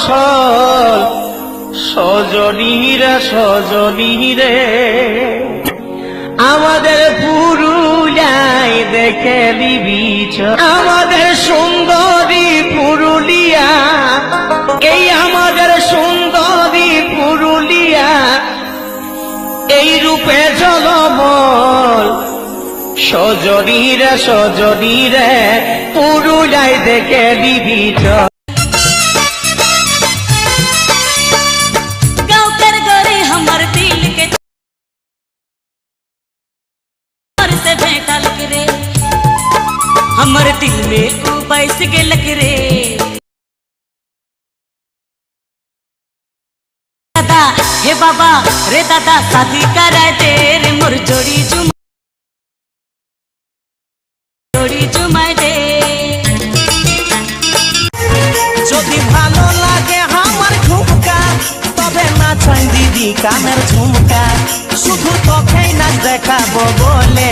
ছল সজনীরা সজনীরে আমাদের পুরুলিয়ায় দেখে দিবি আমাদের সুন্দরী পুরুলিয়া এই আমাদের সুন্দরী পুরুলিয়া এই রূপে ঝলমল সজনীরা সজনীরে পুরুলিয়ায় দেখে দিবি हमर दिल में तू बैस गेलक रे दादा हे बाबा रे दादा शादी कराए दे रे मोर जोड़ी जुमाए दे যদি ভালো লাগে আমার ঝুমকা তবে নাচাই দিদি কানের ঝুমকা শুধু তোকেই নাচ দেখাবো বলে